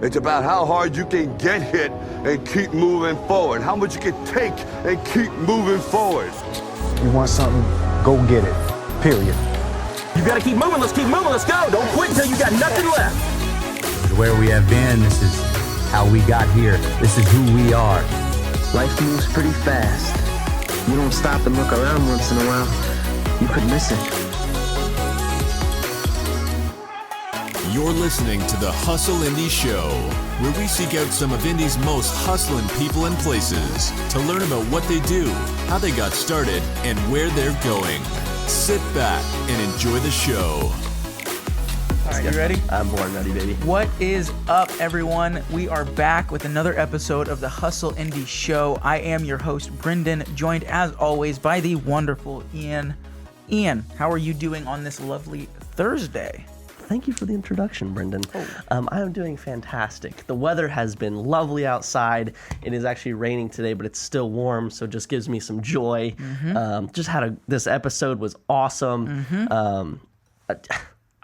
It's about how hard you can get hit and keep moving forward. How much you can take and keep moving forward. You want something, go get it, period. You gotta keep moving, let's go. Don't quit until you got nothing left. This is where we have been, this is how we got here, this is who we are. Life moves pretty fast. You don't stop and look around once in a while, you could miss it. You're listening to the Hustle Indy Show, where we seek out some of Indy's most hustling people and places to learn about what they do, how they got started, and where they're going. Sit back and enjoy the show. All right, you ready? I'm born ready, baby. What is up, everyone? We are back with another episode of the Hustle Indy Show. I am your host, Brendan, joined as always by the wonderful Ian. Ian, how are you doing on this lovely Thursday? Thank you for the introduction, Brendan. I am doing fantastic. The weather has been lovely outside. It is actually raining today, but it's still warm, so it just gives me some joy. This episode was awesome.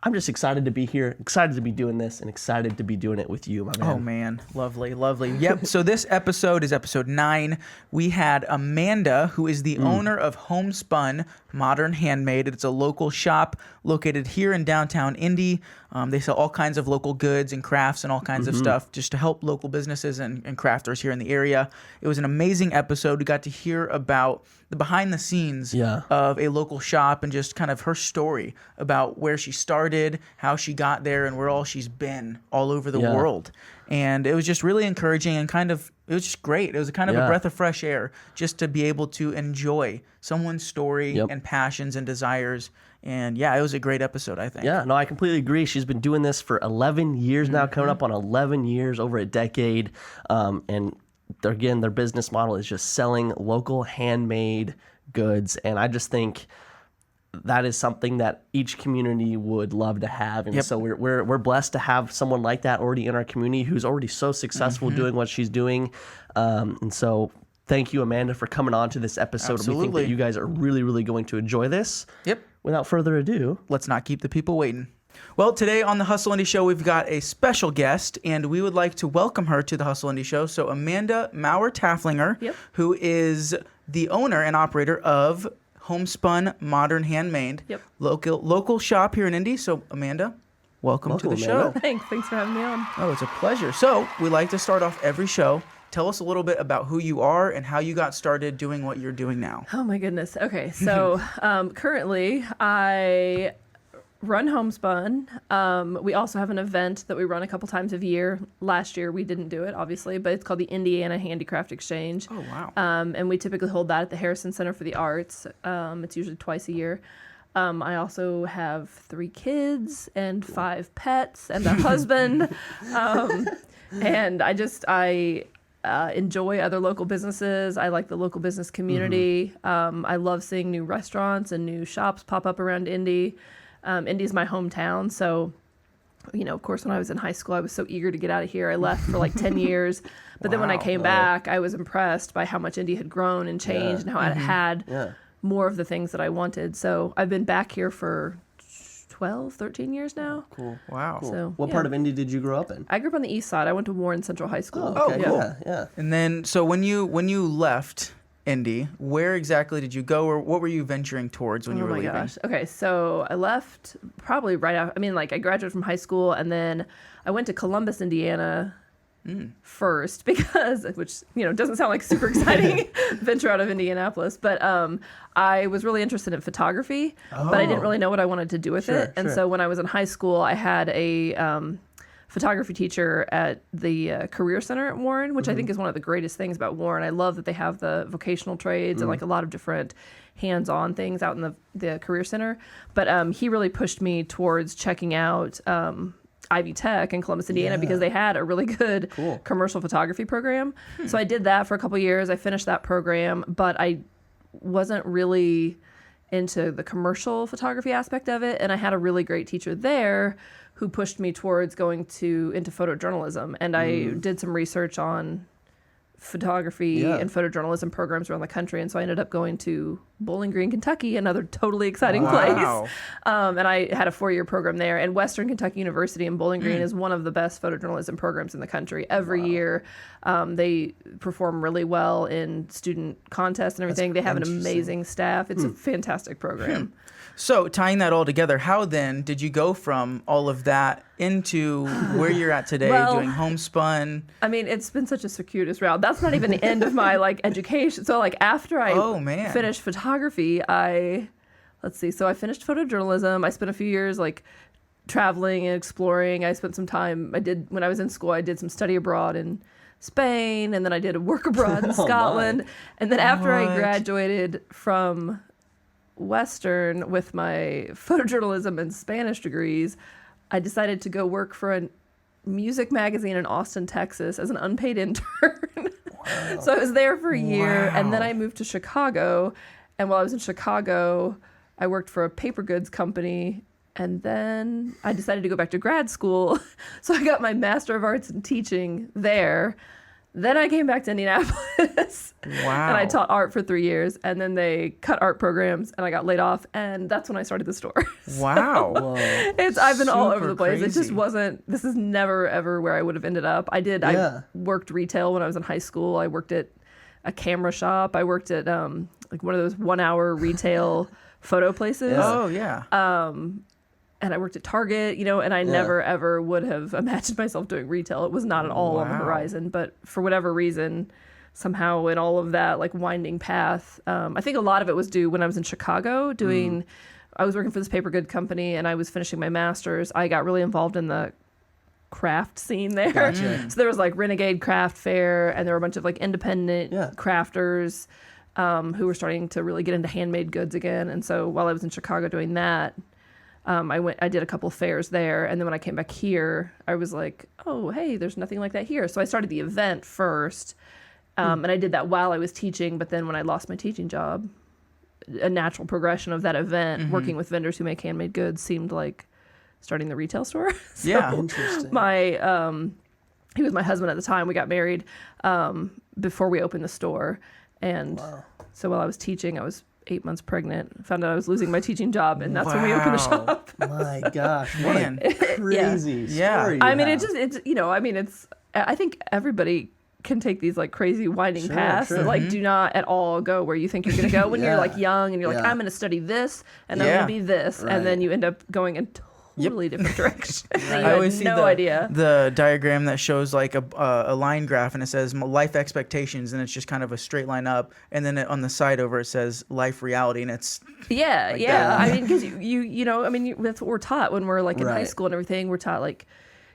I'm just excited to be here, excited to be doing this, and excited to be doing it with you, my man. Oh, man. Lovely, lovely. Yep. So this episode is episode 9. We had Amanda, who is the owner of Homespun, Modern Handmade. It's a local shop located here in downtown Indy. They sell all kinds of local goods and crafts and all kinds of stuff just to help local businesses and crafters here in the area. It was an amazing episode. We got to hear about the behind the scenes of a local shop and just kind of her story about where she started, how she got there, and where all she's been all over the world. And it was just really encouraging and it was just great. It was kind of a breath of fresh air just to be able to enjoy someone's story and passions and desires. And yeah, it was a great episode, I think. Yeah, no, I completely agree. She's been doing this for 11 years now, coming up on 11 years, over a decade. And their business model is just selling local handmade goods. And I just think that is something that each community would love to have. And so we're blessed to have someone like that already in our community who's already so successful doing what she's doing. And so thank you, Amanda, for coming on to this episode. Absolutely. We think that you guys are really, really going to enjoy this. Yep. Without further ado, let's not keep the people waiting. Well, today on the Hustle Indy Show, we've got a special guest, and we would like to welcome her to the Hustle Indy Show. So Amanda Mauer Taflinger, who is the owner and operator of Homespun Modern Handmade, local shop here in Indy. So Amanda, welcome to the show. Thanks for having me on. Oh, it's a pleasure. So we like to start off every show. Tell us a little bit about who you are and how you got started doing what you're doing now. Oh my goodness. Okay, so currently I run Homespun. We also have an event that we run a couple times a year. Last year we didn't do it, obviously, but it's called the Indiana Handicraft Exchange. Oh, wow. And we typically hold that at the Harrison Center for the Arts. It's usually twice a year. I also have 3 kids and 5 pets and a husband. And I enjoy other local businesses. I like the local business community. I love seeing new restaurants and new shops pop up around Indy. Indy's my hometown, so, of course, when I was in high school, I was so eager to get out of here. I left for like 10 years. But then when I came back, I was impressed by how much Indy had grown and changed and how it had more of the things that I wanted. So I've been back here for 12, 13 years now. Cool. Wow. cool. So, What part of Indy did you grow up in? I grew up on the east side. I went to Warren Central High School. Oh, okay. cool. Yeah. And then, so when you left Indy, where exactly did you go, or what were you venturing towards when you were leaving? Oh my gosh. Okay, so I left probably right after. I graduated from high school, and then I went to Columbus, Indiana first because, which doesn't sound like super exciting venture out of Indianapolis, but I was really interested in photography, but I didn't really know what I wanted to do with it. And so when I was in high school, I had a photography teacher at the Career Center at Warren, which I think is one of the greatest things about Warren. I love that they have the vocational trades and like a lot of different hands-on things out in the Career Center. But he really pushed me towards checking out Ivy Tech in Columbus, Indiana, because they had a really good commercial photography program. So I did that for a couple of years. I finished that program, but I wasn't really into the commercial photography aspect of it. And I had a really great teacher there who pushed me towards going into photojournalism. And I did some research on photography and photojournalism programs around the country. And so I ended up going to Bowling Green, Kentucky, another totally exciting Wow. place. And I had a 4-year program there. And Western Kentucky University in Bowling Green is one of the best photojournalism programs in the country. Every year, they perform really well in student contests and everything. They have an amazing staff. It's a fantastic program. So tying that all together, how then did you go from all of that into where you're at today, Well, doing Homespun? I mean, it's been such a circuitous route. That's not even the end of my education. So after I finished photography, let's see. So I finished photojournalism. I spent a few years traveling and exploring. I spent some time. When I was in school, I did some study abroad in Spain, and then I did a work abroad in Scotland. And then after I graduated from Western with my photojournalism and Spanish degrees, I decided to go work for a music magazine in Austin, Texas as an unpaid intern. So I was there for a year, and then I moved to Chicago. And while I was in Chicago, I worked for a paper goods company, and then I decided to go back to grad school. So I got my Master of Arts in Teaching there. Then I came back to Indianapolis. Wow. And I taught art for 3 years, and then they cut art programs, and I got laid off, and that's when I started the store. Wow. I've been all over the place. Crazy. It just wasn't, this is never ever where I would have ended up. I worked retail when I was in high school. I worked at a camera shop. I worked at one of those 1-hour retail photo places. Oh, yeah. And I worked at Target, and I never ever would have imagined myself doing retail. It was not at all on the horizon. But for whatever reason, somehow in all of that winding path, I think a lot of it was due when I was in Chicago I was working for this paper good company, and I was finishing my master's. I got really involved in the craft scene there. Gotcha. So there was Renegade Craft Fair, and there were a bunch of independent crafters who were starting to really get into handmade goods again. And so while I was in Chicago doing that, I did a couple fairs there, and then when I came back here, I was like, oh, hey, there's nothing like that here. So I started the event first, and I did that while I was teaching, but then when I lost my teaching job, a natural progression of that event, working with vendors who make handmade goods, seemed like starting the retail store. Yeah, interesting. He was my husband at the time. We got married before we opened the store, and so while I was teaching, I was 8 months pregnant, found out I was losing my teaching job, and that's when we opened the shop. My gosh, what Man. a crazy story. I mean, I think everybody can take these crazy winding paths that do not at all go where you think you're going to go when you're young and you're I'm going to study this and I'm going to be this, and then you end up going in totally different direction. I always see idea. the diagram that shows a line graph, and it says life expectations, and it's just kind of a straight line up, and then on the side over it says life reality, and it's I mean, because that's what we're taught when we're in high school and everything. We're taught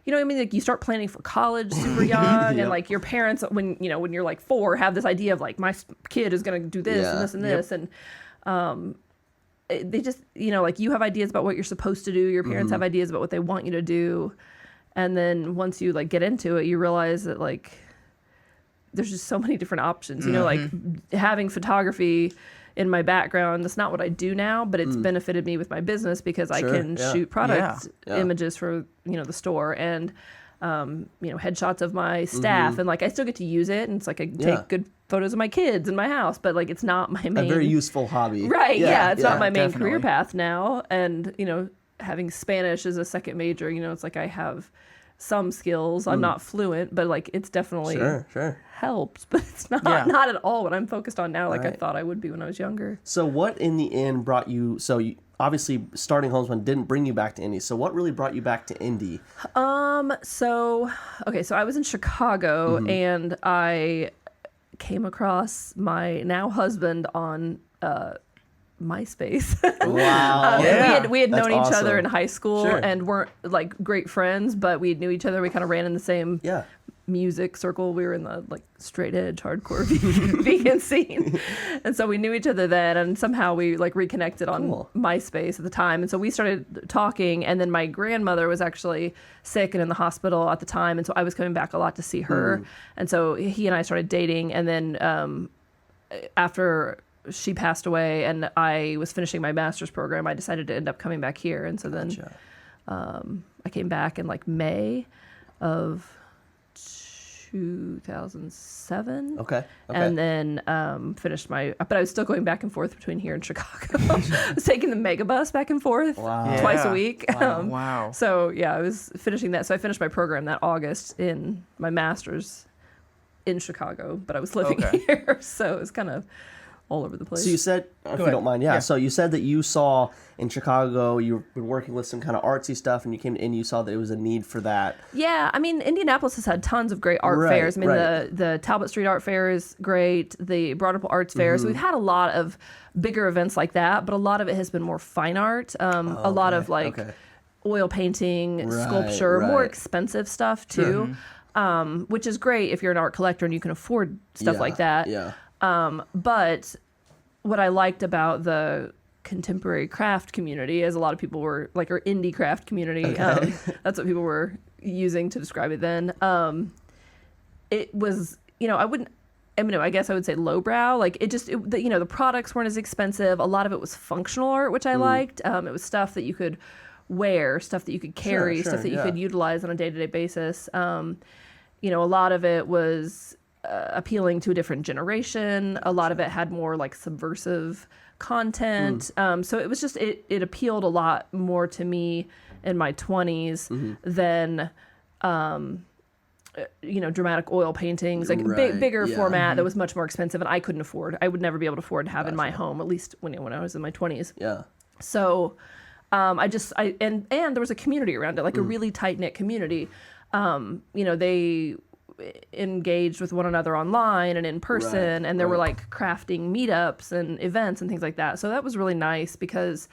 you start planning for college super young, and your parents when you're 4 have this idea of my kid is going to do this and this and this, and they just, you have ideas about what you're supposed to do. Your parents have ideas about what they want you to do. And then once you get into it, you realize that there's just so many different options, having photography in my background. That's not what I do now, but it's benefited me with my business because I can shoot product images for, the store, and, headshots of my staff, and I still get to use it. And it's I can take good photos of my kids in my house, but it's not my main. A very useful hobby. Right. Yeah. It's not my main career path now. And, having Spanish as a second major, it's I have some skills. I'm not fluent, but it's definitely helps, but it's not at all what I'm focused on now. I thought I would be when I was younger. So what in the end brought you, obviously starting Homespun didn't bring you back to Indy. So what really brought you back to Indy? So I was in Chicago, and I came across my now husband on MySpace. Wow. We had known each awesome. other in high school and weren't great friends, but we knew each other. We kind of ran in the same music circle. We were in the straight edge hardcore vegan scene, and so we knew each other then, and somehow we reconnected on MySpace at the time, and so we started talking. And then my grandmother was actually sick and in the hospital at the time, and so I was coming back a lot to see her, and so he and I started dating. And then after she passed away and I was finishing my master's program, I decided to end up coming back here, and so then I came back in May of 2007. Okay. And then finished but I was still going back and forth between here and Chicago. I was taking the mega bus back and forth twice a week. Wow. So yeah, I was finishing that. So I finished my program that August in my master's in Chicago, but I was living here. So it was kind of all over the place. So you said, if you don't mind, so you said that you saw in Chicago, you were working with some kind of artsy stuff, and you came in, you saw that there was a need for that. Yeah, I mean, Indianapolis has had tons of great art fairs. I mean, the Talbot Street Art Fair is great, the Broad Arts Fair. So we've had a lot of bigger events like that, but a lot of it has been more fine art. A lot of oil painting, sculpture, more expensive stuff too, which is great if you're an art collector and you can afford stuff like that. Yeah. But what I liked about the contemporary craft community, as a lot of people were like, or indie craft community, that's what people were using to describe it then. It was, I guess I would say lowbrow. Like the products weren't as expensive. A lot of it was functional art, which I liked. It was stuff that you could wear, stuff that you could carry, stuff that you could utilize on a day-to-day basis. A lot of it was appealing to a different generation. A lot of it had more like subversive content. So it was just, it appealed a lot more to me in my 20s than, dramatic oil paintings, like bigger format that was much more expensive and I couldn't afford. I would never be able to afford to have in my home, at least when I was in my 20s. Yeah. So and there was a community around it, like a really tight-knit community. They engaged with one another online and in person, and there were like crafting meetups and events and things like that. So that was really nice because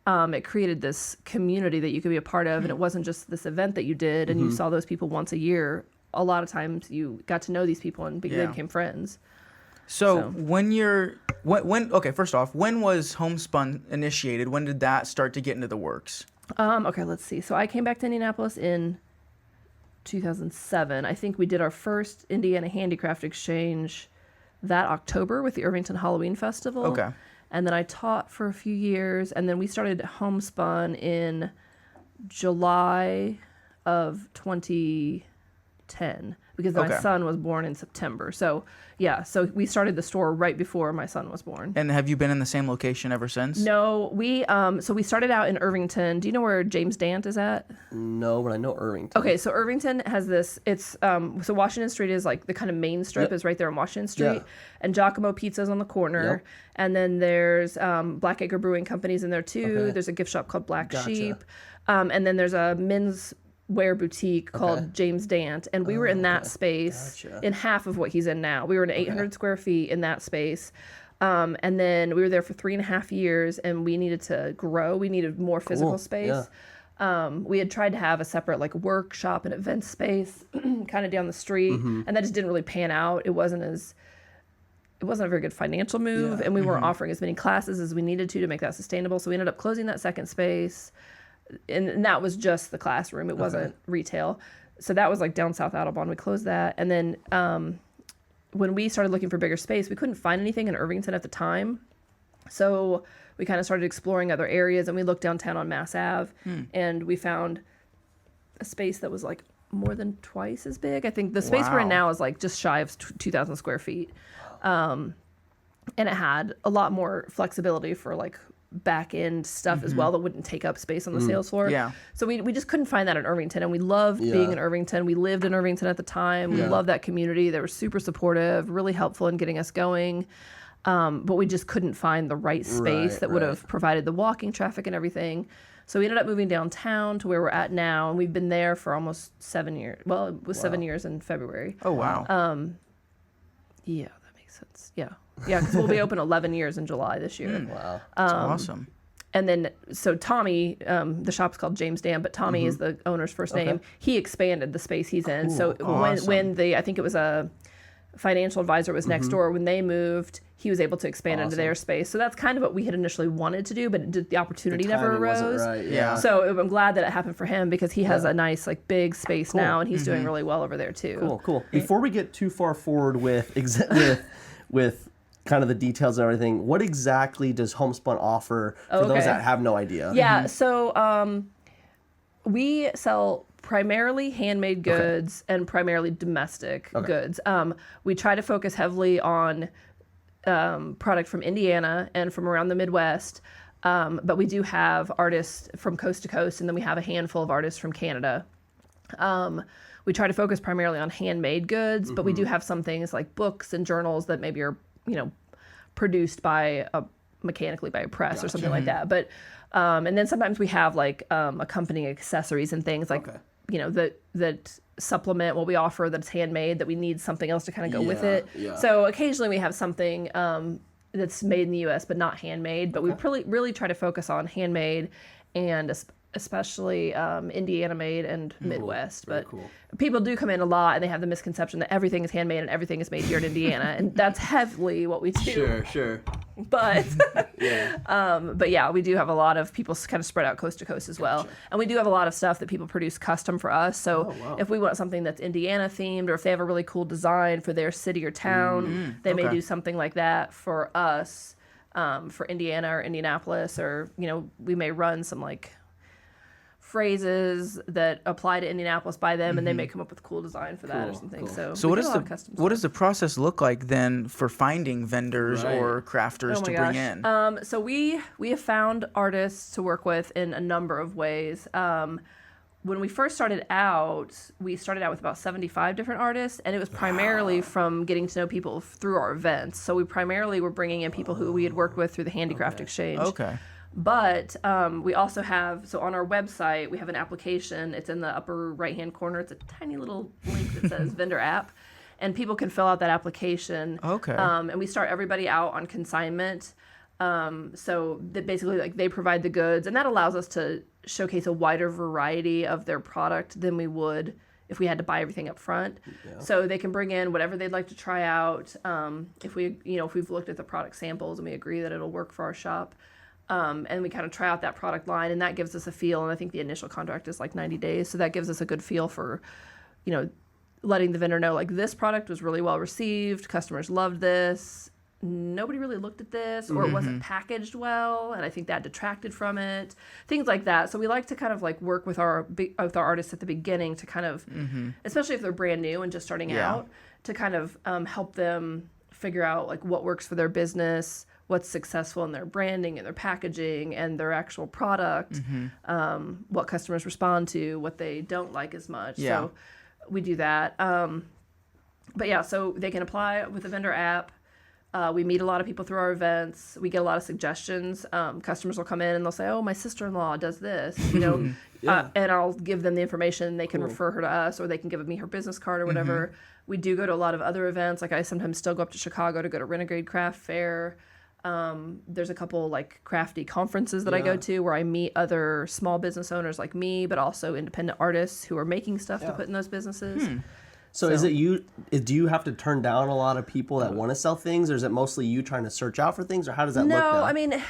it created this community that you could be a part of, and it wasn't just this event that you did and you saw those people once a year. A lot of times you got to know these people and they became friends. So first off, when was Homespun initiated? When did that start to get into the works? Okay, let's see. So I came back to Indianapolis in 2007. I think we did our first Indiana Handicraft Exchange that October with the Irvington Halloween Festival. Okay. And then I taught for a few years, and then we started Homespun in July of 2010 because my son was born in September. So so we started the store right before my son was born. And have you been in the same location ever since? No, we started out in Irvington. Do you know where James Dant is at? No, but I know Irvington. Okay, so Irvington has this, it's, so Washington Street is like the kind of main strip is right there on Washington Street, and Giacomo Pizza's on the corner, and then there's Black Acre Brewing Company's in there too. There's a gift shop called Black Sheep, and then there's a men's wear boutique called James Dant, and we were in that space in half of what he's in now. We were in 800 square feet in that space. And then we were there for 3.5 years, and we needed to grow. We needed more physical space. We had tried to have a separate like workshop and event space kind of down the street, and that just didn't really pan out. It wasn't a very good financial move, and we weren't offering as many classes as we needed to make that sustainable. So we ended up closing that second space, and that was just the classroom. It wasn't retail. So that was like down South Audubon. We closed that, and then when we started looking for bigger space, we couldn't find anything in Irvington at the time. So we kind of started exploring other areas, and we looked downtown on Mass Ave, and we found a space that was like more than twice as big. I think the space we're in now is like just shy of 2,000 square feet. And it had a lot more flexibility for like back end stuff as well that wouldn't take up space on the sales floor. Yeah. So we just couldn't find that in Irvington, and we loved being in Irvington. We lived in Irvington at the time. We loved that community. They were super supportive, really helpful in getting us going. But we just couldn't find the right space that would have provided the walking traffic and everything. So we ended up moving downtown to where we're at now, and we've been there for almost 7 years. Well, it was 7 years in February. Oh, wow. Yeah, that makes sense. Yeah, because we'll be open 11 years in July this year. Wow. That's awesome. And then, so Tommy, the shop's called James Dant, but Tommy is the owner's first name. He expanded the space he's in. So when I think it was a financial advisor was next door, when they moved, he was able to expand into their space. So that's kind of what we had initially wanted to do, but the opportunity never arose. So I'm glad that it happened for him, because he has a nice, like, big space now, and he's doing really well over there too. Cool. Before we get too far forward with with kind of the details and everything, what exactly does Homespun offer for those that have no idea? Yeah, so we sell primarily handmade goods and primarily domestic goods. We try to focus heavily on product from Indiana and from around the Midwest, but we do have artists from coast to coast, and then we have a handful of artists from Canada. We try to focus primarily on handmade goods, but we do have some things like books and journals that maybe are, produced mechanically by a press or something like that. But and then sometimes we have like accompanying accessories and things like that supplement what we offer that's handmade, that we need something else to kind of go with it. So occasionally we have something that's made in the U.S. but not handmade. But we really try to focus on handmade and especially Indiana made and Midwest. But people do come in a lot and they have the misconception that everything is handmade and everything is made here in Indiana, and that's heavily what we do. Sure. But but yeah, we do have a lot of people kind of spread out coast to coast as well. And we do have a lot of stuff that people produce custom for us. So if we want something that's Indiana themed, or if they have a really cool design for their city or town, they may do something like that for us, for Indiana or Indianapolis, or we may run some like phrases that apply to Indianapolis by them, and they may come up with a cool design for that or something. So what does the process look like then for finding vendors or crafters to bring in? So we have found artists to work with in a number of ways. When we first started out, with about 75 different artists, and it was primarily from getting to know people through our events. So we primarily were bringing in people who we had worked with through the Handicraft Exchange. But we also have, so on our website, we have an application. It's in the upper right-hand corner. It's a tiny little link that says vendor app. And people can fill out that application. And we start everybody out on consignment. So that basically, like, they provide the goods. And that allows us to showcase a wider variety of their product than we would if we had to buy everything up front. So they can bring in whatever they'd like to try out. If we've looked at the product samples and we agree that it'll work for our shop. And we kind of try out that product line, and that gives us a feel. And I think the initial contract is like 90 days. So that gives us a good feel for, letting the vendor know, like, this product was really well received. Customers loved this. Nobody really looked at this, or it wasn't packaged well, and I think that detracted from it. Things like that. So we like to kind of like work with our artists at the beginning to kind of, especially if they're brand new and just starting out, to kind of help them figure out like what works for their business, what's successful in their branding and their packaging and their actual product, what customers respond to, what they don't like as much. So we do that. But yeah, so they can apply with the vendor app. We meet a lot of people through our events. We get a lot of suggestions. Customers will come in and they'll say, "Oh, my sister-in-law does this," and I'll give them the information. They can refer her to us, or they can give me her business card or whatever. We do go to a lot of other events. Like, I sometimes still go up to Chicago to go to Renegade Craft Fair. There's a couple like crafty conferences that I go to where I meet other small business owners like me, but also independent artists who are making stuff to put in those businesses. So is it do you have to turn down a lot of people that want to sell things, or is it mostly you trying to search out for things, or how does that look now? No, I mean,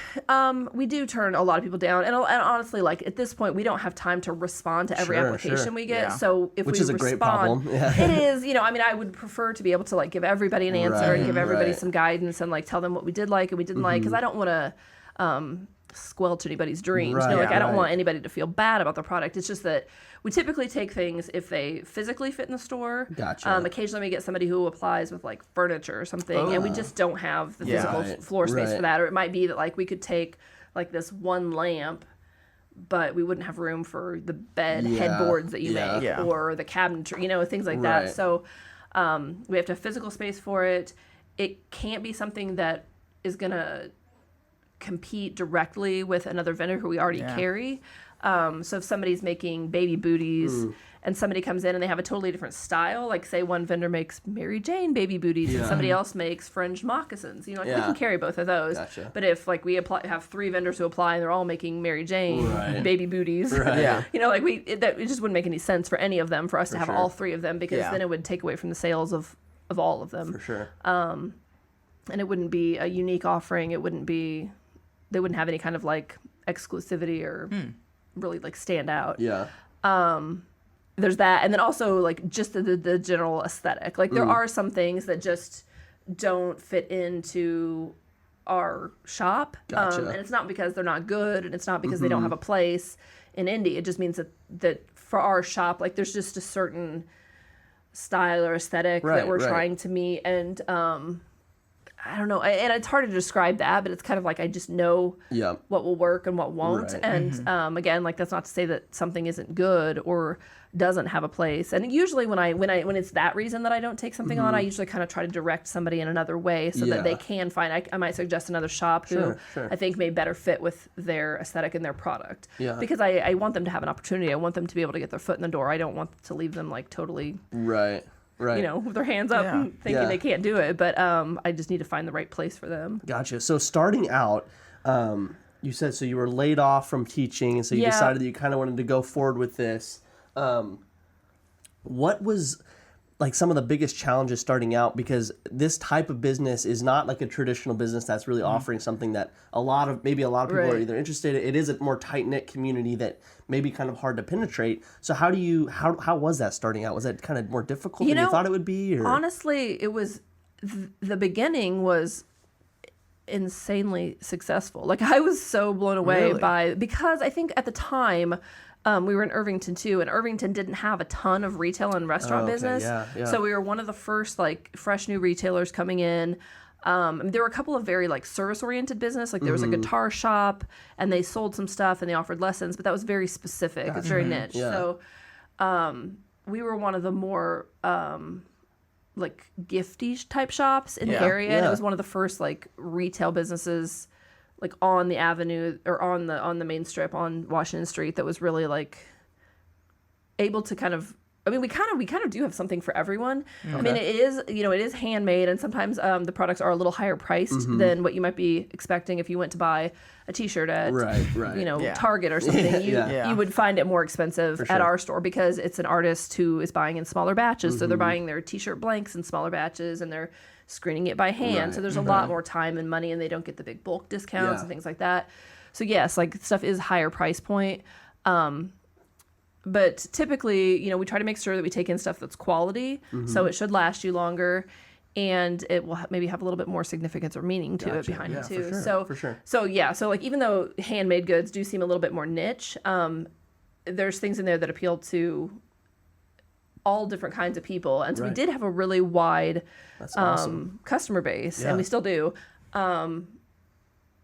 we do turn a lot of people down, and honestly, like, at this point, we don't have time to respond to every application we get. So if Which we is a respond, great problem. It is. I mean, I would prefer to be able to like give everybody an answer and give everybody some guidance and like tell them what we did like and we didn't like, because I don't want to squelch anybody's dreams. I don't want anybody to feel bad about the product. It's just that we typically take things if they physically fit in the store. Occasionally we get somebody who applies with like furniture or something, and we just don't have the physical floor space for that. Or it might be that like we could take like this one lamp, but we wouldn't have room for the bed headboards that you make or the cabinetry, things like that. So we have to have physical space for it. It can't be something that is going to compete directly with another vendor who we already carry. So if somebody's making baby booties and somebody comes in and they have a totally different style, like say one vendor makes Mary Jane baby booties and somebody else makes fringed moccasins, we can carry both of those. But if like we have 3 vendors who apply and they're all making Mary Jane baby booties, it just wouldn't make any sense for any of them for us to have all 3 of them, because then it would take away from the sales of all of them. And it wouldn't be a unique offering. They wouldn't have any kind of like exclusivity or really like stand out. There's that, and then also like just the general aesthetic. Like there are some things that just don't fit into our shop, and it's not because they're not good, and it's not because they don't have a place in Indy. It just means that for our shop, like there's just a certain style or aesthetic that we're trying to meet, and I don't know, and it's hard to describe that, but it's kind of like I just know what will work and what won't. Right. And again, like that's not to say that something isn't good or doesn't have a place. And usually when it's that reason that I don't take something on, I usually kind of try to direct somebody in another way so that they can find. I might suggest another shop who I think may better fit with their aesthetic and their product. Because I want them to have an opportunity. I want them to be able to get their foot in the door. I don't want to leave them like totally Right. you know, with their hands up and thinking they can't do it. But I just need to find the right place for them. Gotcha. So starting out, you said so you were laid off from teaching, and so you decided that you kind of wanted to go forward with this. What was like some of the biggest challenges starting out? Because this type of business is not like a traditional business that's really offering something that a lot of people are either interested in. It is a more tight-knit community that may be kind of hard to penetrate. So how was that starting out? Was that kind of more difficult than you thought it would be? Or? Honestly, it was, the beginning was insanely successful. Like I was so blown away because I think at the time, we were in Irvington too, and Irvington didn't have a ton of retail and restaurant business. So we were one of the first like fresh new retailers coming in. There were a couple of very like service oriented business, like there was a guitar shop and they sold some stuff and they offered lessons, but that was very specific. It's very niche. So we were one of the more like gifty type shops in the area. And it was one of the first like retail businesses like on the avenue or on the main strip on Washington Street that was really like able to kind of, I mean, we kind of do have something for everyone. I mean, it is handmade, and sometimes the products are a little higher priced than what you might be expecting if you went to buy a T-shirt at Target or something. You would find it more expensive at our store because it's an artist who is buying in smaller batches. So they're buying their T-shirt blanks in smaller batches and they're screening it by hand. So there's a lot more time and money, and they don't get the big bulk discounts and things like that. So yes, like stuff is higher price point. But typically, you know, we try to make sure that we take in stuff that's quality, so it should last you longer, and it will maybe have a little bit more significance or meaning to it behind it too. For sure. So like even though handmade goods do seem a little bit more niche, there's things in there that appeal to all different kinds of people, and so we did have a really wide customer base, and we still do.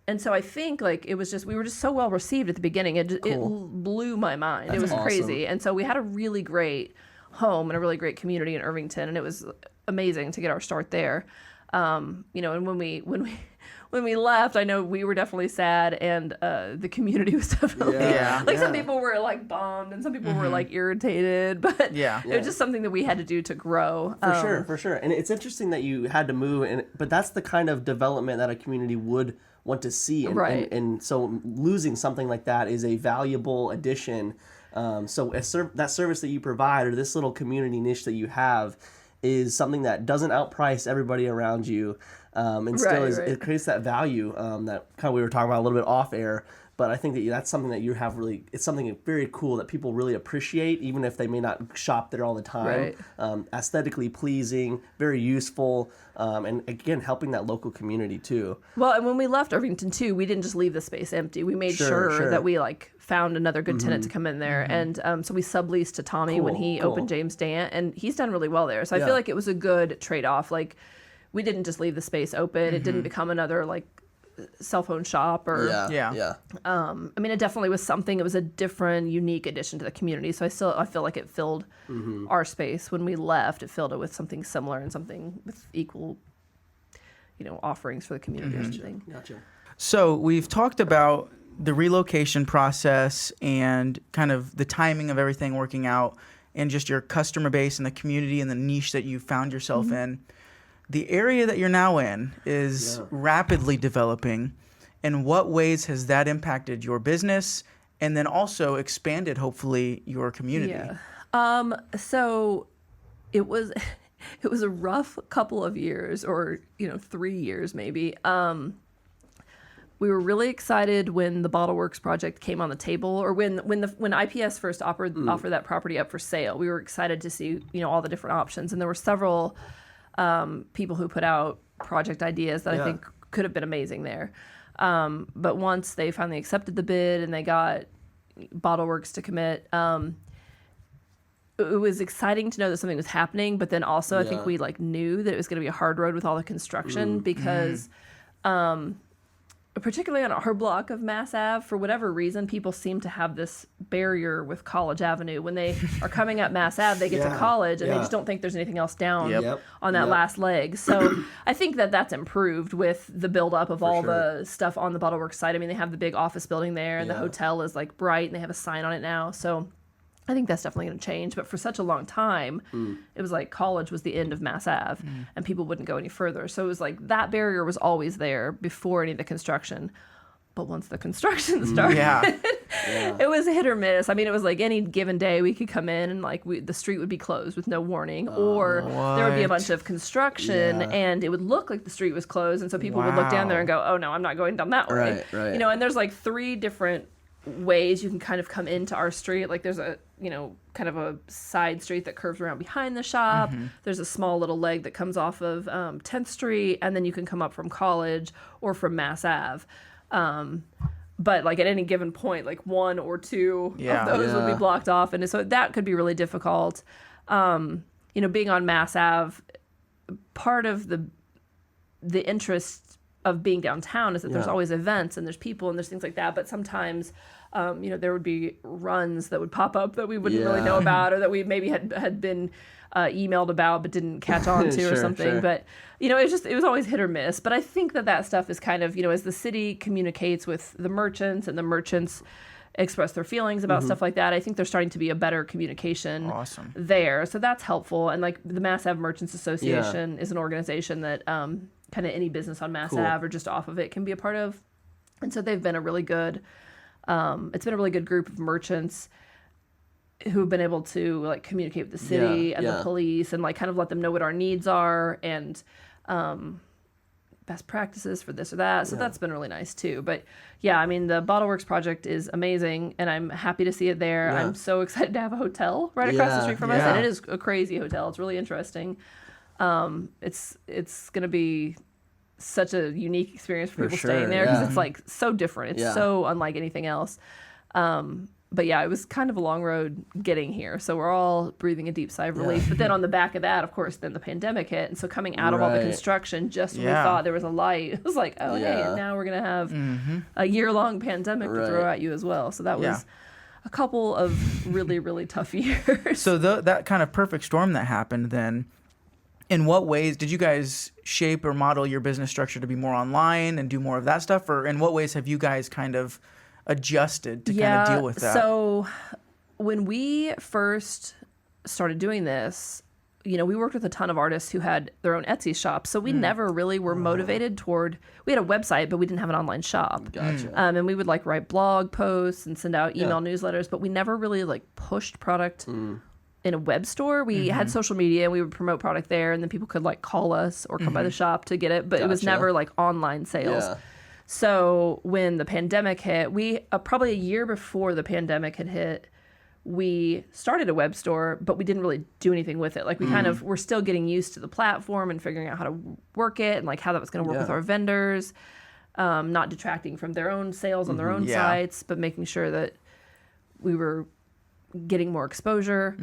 And so I think like we were just so well received at the beginning. It blew my mind. It was crazy. And so we had a really great home and a really great community in Irvington, and it was amazing to get our start there. You know, and when we left, I know we were definitely sad, and the community was definitely some people were like bummed and some people were like irritated, but it was just something that we had to do to grow. For sure. And it's interesting that you had to move, but that's the kind of development that a community would want to see, and so losing something like that is a valuable addition. So that service that you provide, or this little community niche that you have, is something that doesn't outprice everybody around you, and still it creates that value that kind of we were talking about a little bit off air. But I think that that's something that you have it's something very cool that people really appreciate, even if they may not shop there all the time. Aesthetically pleasing, very useful, and again, helping that local community too. Well, and when we left Irvington too, we didn't just leave the space empty. We made sure that we like found another good tenant to come in there. And so we subleased to Tommy when he opened James Dant, and he's done really well there. So I feel like it was a good trade-off. Like we didn't just leave the space open. It didn't become another like cell phone shop or I mean, it definitely was something. It was a different, unique addition to the community. So I feel like it filled our space. When we left, it filled it with something similar and something with equal, you know, offerings for the community or something. Gotcha. So we've talked about the relocation process and kind of the timing of everything working out, and just your customer base and the community and the niche that you found yourself in. The area that you're now in is rapidly developing. In what ways has that impacted your business, and then also expanded, hopefully, your community? So it was a rough couple of years, or 3 years maybe. We were really excited when the Bottleworks project came on the table, or when IPS first offered that property up for sale. We were excited to see all the different options, and there were several people who put out project ideas that I think could have been amazing there. But once they finally accepted the bid and they got Bottleworks to commit, it was exciting to know that something was happening, but then also I think we like knew that it was going to be a hard road with all the construction because particularly on our block of Mass Ave, for whatever reason, people seem to have this barrier with College Avenue. When they are coming up Mass Ave, they get to College, and they just don't think there's anything else down on that last leg. So I think that that's improved with the buildup of all the stuff on the Bottleworks site. I mean, they have the big office building there, and the hotel is like bright, and they have a sign on it now. So I think that's definitely going to change. But for such a long time, it was like College was the end of Mass Ave, and people wouldn't go any further. So it was like that barrier was always there before any of the construction. But once the construction started, it was hit or miss. I mean, it was like any given day we could come in and like the street would be closed with no warning, or there would be a bunch of construction and it would look like the street was closed, and so people would look down there and go, "Oh no, I'm not going down that way." Right. You know, and there's like 3 different ways you can kind of come into our street. Like there's a, you know, kind of a side street that curves around behind the shop. There's a small little leg that comes off of 10th Street, and then you can come up from College or from Mass Ave. But like at any given point, like 1 or 2 of those would be blocked off, and so that could be really difficult. You know, being on Mass Ave, part of the interest of being downtown is that there's always events and there's people and there's things like that. But sometimes, you know, there would be runs that would pop up that we wouldn't really know about, or that we maybe had been emailed about but didn't catch on to or something. But, you know, it was always hit or miss. But I think that stuff is kind of, you know, as the city communicates with the merchants and the merchants express their feelings about stuff like that, I think there's starting to be a better communication there. So that's helpful. And like the Mass Ave Merchants Association is an organization that kind of any business on Mass Ave or just off of it can be a part of. And so they've been a really good, it's been a really good group of merchants who have been able to like communicate with the city and the police and like kind of let them know what our needs are and best practices for this or that. So that's been really nice too. But yeah, I mean, the Bottleworks project is amazing and I'm happy to see it there. I'm so excited to have a hotel right across the street from us. And it is a crazy hotel. It's really interesting. It's going to be such a unique experience for people staying there because it's like so different. It's so unlike anything else. But yeah, it was kind of a long road getting here. So we're all breathing a deep sigh of relief. But then on the back of that, of course, then the pandemic hit. And so coming out of all the construction, just when we thought there was a light, it was like, oh, hey, and now we're going to have a year-long pandemic to throw at you as well. So that was a couple of really, really tough years. So that kind of perfect storm that happened then, in what ways did you guys shape or model your business structure to be more online and do more of that stuff? Or in what ways have you guys kind of adjusted to kind of deal with that? So when we first started doing this, you know, we worked with a ton of artists who had their own Etsy shops. So we never really were motivated toward, we had a website, but we didn't have an online shop. Gotcha. And we would like write blog posts and send out email newsletters, but we never really like pushed product in a web store. We had social media and we would promote product there, and then people could like call us or come by the shop to get it, but it was never like online sales. So when the pandemic hit, we probably a year before the pandemic had hit, we started a web store, but we didn't really do anything with it. Like we kind of were still getting used to the platform and figuring out how to work it and like how that was going to work with our vendors, not detracting from their own sales on their own sites, but making sure that we were getting more exposure.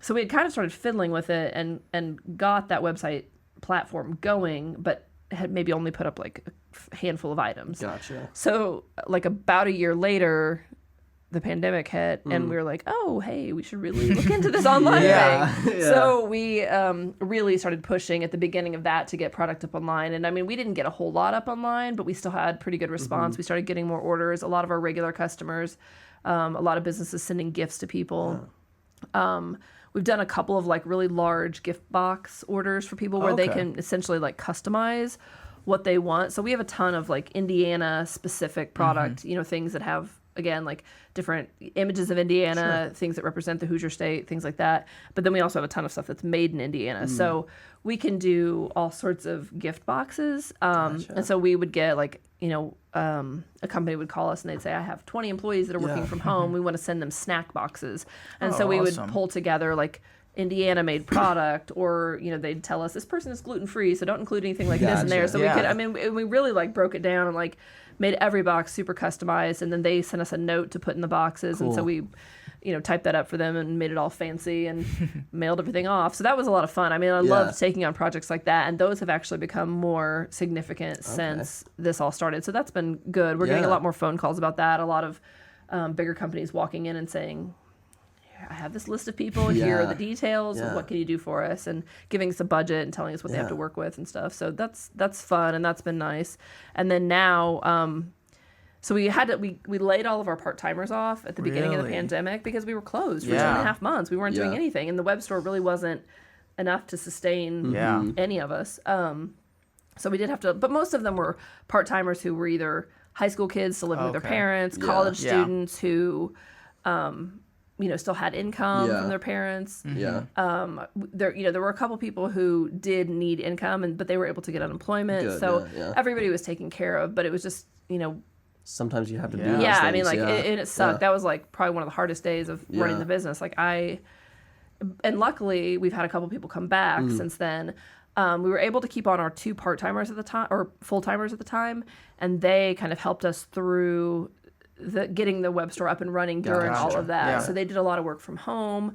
So we had kind of started fiddling with it and got that website platform going, but had maybe only put up like a handful of items. Gotcha. So like about a year later, the pandemic hit and we were like, oh, hey, we should really look into this online thing. So we really started pushing at the beginning of that to get product up online. And I mean, we didn't get a whole lot up online, but we still had pretty good response. We started getting more orders. A lot of our regular customers, a lot of businesses sending gifts to people. We've done a couple of like really large gift box orders for people where they can essentially like customize what they want. So we have a ton of like Indiana specific product, you know, things that have, again, like different images of Indiana, things that represent the Hoosier State, things like that. But then we also have a ton of stuff that's made in Indiana. So we can do all sorts of gift boxes. And so we would get like, you know, a company would call us and they'd say, I have 20 employees that are working from home. We want to send them snack boxes. And so we would pull together like Indiana made product, or, you know, they'd tell us this person is gluten-free, so don't include anything like this in there. So we could, I mean, we really like broke it down and like made every box super customized, and then they sent us a note to put in the boxes. And so we, typed that up for them and made it all fancy and mailed everything off. So that was a lot of fun. I mean, I loved taking on projects like that, and those have actually become more significant since this all started. So that's been good. We're getting a lot more phone calls about that. A lot of bigger companies walking in and saying, I have this list of people. Here are the details. What can you do for us? And giving us a budget and telling us what they have to work with and stuff. So that's fun, and that's been nice. And then now, so we laid all of our part-timers off at the beginning of the pandemic because we were closed for 2.5 months. We weren't doing anything, and the web store really wasn't enough to sustain any of us. So we did have to, but most of them were part-timers who were either high school kids still living with their parents, college students who still had income from their parents. There were a couple people who did need income, but they were able to get unemployment. Good, so everybody was taken care of, but it was just, sometimes you have to do those and it sucked. Yeah. That was probably one of the hardest days of running the business. And luckily we've had a couple people come back since then. We were able to keep on our 2 part-timers at the time, or full-timers at the time, and they kind of helped us through getting the web store up and running during all of that. Yeah. So they did a lot of work from home.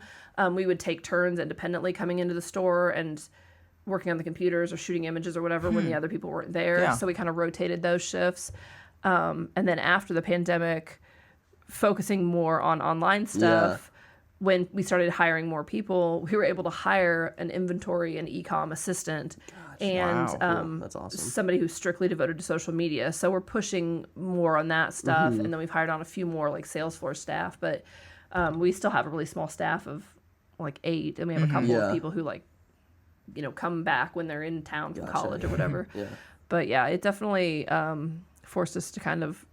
We would take turns independently coming into the store and working on the computers or shooting images or whatever when the other people weren't there. Yeah. So we kind of rotated those shifts. And then after the pandemic, focusing more on online stuff, when we started hiring more people, we were able to hire an inventory and e-com assistant. And That's awesome. Somebody who's strictly devoted to social media. So we're pushing more on that stuff. And then we've hired on a few more Salesforce staff. But we still have a really small staff of 8. And we have a couple of people who come back when they're in town from college or whatever. But it definitely forced us to kind of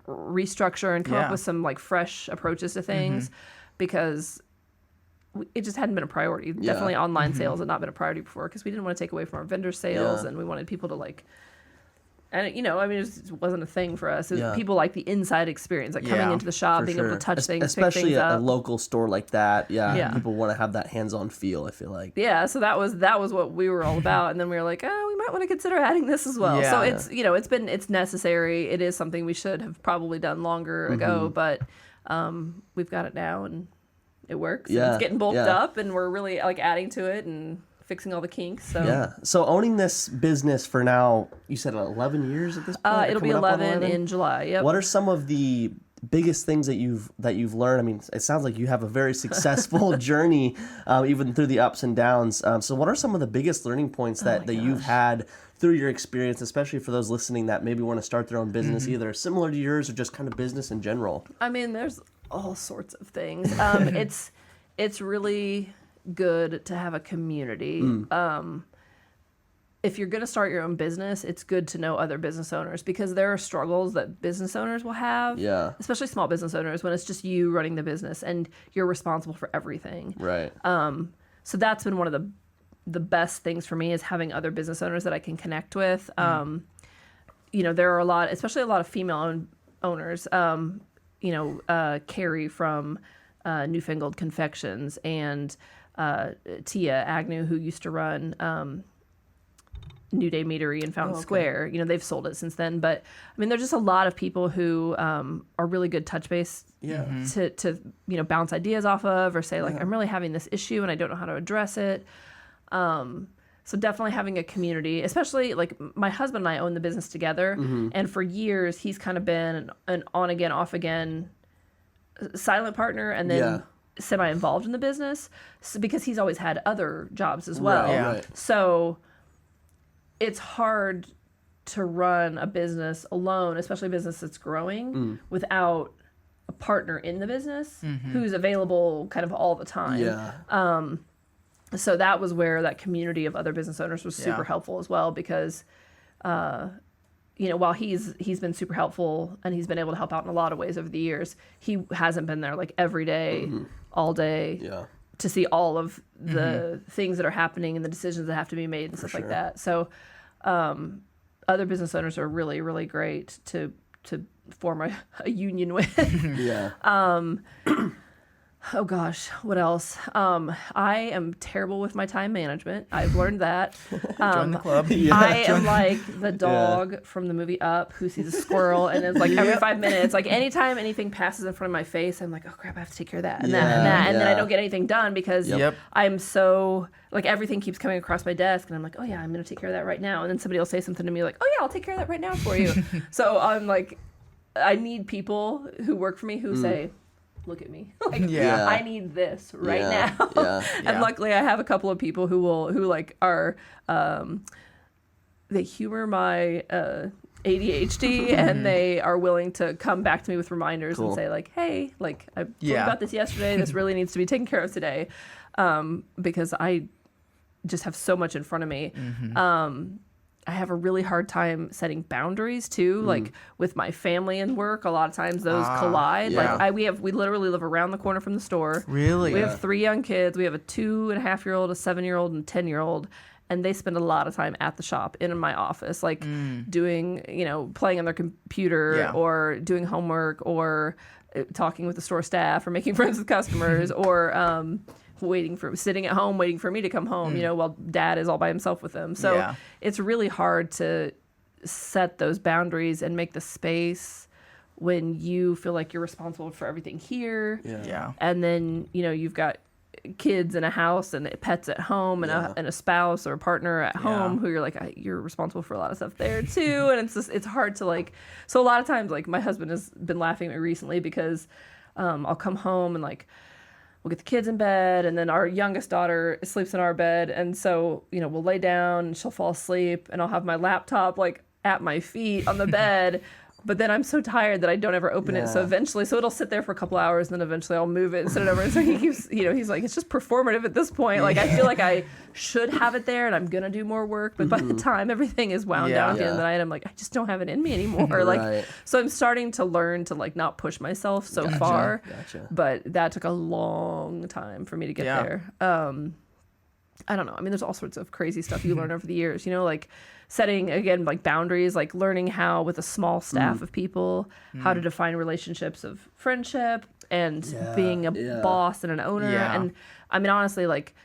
restructure and come up with some fresh approaches to things because it just hadn't been a priority. Definitely online sales had not been a priority before because we didn't want to take away from our vendor sales and we wanted people to and it just wasn't a thing for us. It was people like the inside experience, coming into the shop, being able to touch things, especially pick things a up. local store like that. People want to have that hands-on feel, I feel like. So that was what we were all about, and then we were like, we might want to consider adding this as well. So it's necessary. It is something we should have probably done longer ago, but we've got it now and it works. And it's getting bulked up, and we're really adding to it and fixing all the kinks. So owning this business for now, you said 11 years at this point? It'll be 11 in July. Yep. What are some of the biggest things that you've learned? I mean, it sounds like you have a very successful journey, even through the ups and downs. So what are some of the biggest learning points that you've had through your experience, especially for those listening that maybe want to start their own business, either similar to yours or just kind of business in general? I mean, there's all sorts of things. It's really good to have a community. If you're going to start your own business, it's good to know other business owners because there are struggles that business owners will have, especially small business owners, when it's just you running the business and you're responsible for everything. Right. So that's been one of the best things for me is having other business owners that I can connect with. There are especially a lot of female owners. Carrie from Newfangled Confections and Tia Agnew, who used to run New Day Meadery in Fountain Square. They've sold it since then. But, I mean, there's just a lot of people who are really good touch base to bounce ideas off of or say, I'm really having this issue and I don't know how to address it. So definitely having a community, especially my husband and I own the business together. And for years, he's kind of been an on again, off again silent partner and then semi-involved in the business because he's always had other jobs as well. Right. So it's hard to run a business alone, especially a business that's growing, without a partner in the business who's available kind of all the time. So that was where that community of other business owners was super helpful as well because while he's been super helpful and he's been able to help out in a lot of ways over the years, he hasn't been there every day, all day to see all of the things that are happening and the decisions that have to be made and stuff like that. So other business owners are really, really great to form a union with. Oh gosh, what else? I am terrible with my time management. I've learned that. Join the club. I am like the dog from the movie Up who sees a squirrel and is like every 5 minutes, like anytime anything passes in front of my face, I'm like, oh crap, I have to take care of that and that and that. And then I don't get anything done because I'm so, like everything keeps coming across my desk and I'm like, oh yeah, I'm going to take care of that right now. And then somebody will say something to me like, oh yeah, I'll take care of that right now for you. So I'm like, I need people who work for me who say, look at me. Like, I need this right now. And luckily I have a couple of people who are, they humor my ADHD and they are willing to come back to me with reminders and say like, hey, like I told you about this yesterday. This really needs to be taken care of today. Because I just have so much in front of me. I have a really hard time setting boundaries too, like with my family and work. A lot of times those collide. Like we literally live around the corner from the store. Really? We have 3 young kids. We have a 2.5-year-old, a 7-year-old, and a 10-year-old. And they spend a lot of time at the shop, in my office, like doing, playing on their computer or doing homework or talking with the store staff or making friends with customers or sitting at home waiting for me to come home, while dad is all by himself with them. So it's really hard to set those boundaries and make the space when you feel like you're responsible for everything here. And then, you've got kids in a house and pets at home and a spouse or a partner at home who you're like, you're responsible for a lot of stuff there too. And it's hard to like, so a lot of times like my husband has been laughing at me recently because I'll come home and like, we'll get the kids in bed, and then our youngest daughter sleeps in our bed, and so, we'll lay down, and she'll fall asleep, and I'll have my laptop, like, at my feet on the bed, but then I'm so tired that I don't ever open it, so it'll sit there for a couple hours, and then eventually I'll move it and set it over, and so he keeps, he's like, it's just performative at this point, like, I feel like I should have it there, and I'm gonna do more work, but by the time everything is wound down at the end of the night, I'm like, I just don't have it in me anymore, like, so I'm starting to learn to, like, not push myself so far, but that took a long time for me to get there. I don't know. I mean, there's all sorts of crazy stuff you learn over the years, like setting, again, like boundaries, like learning how with a small staff of people, how to define relationships of friendship and being a boss and an owner. And I mean, honestly, like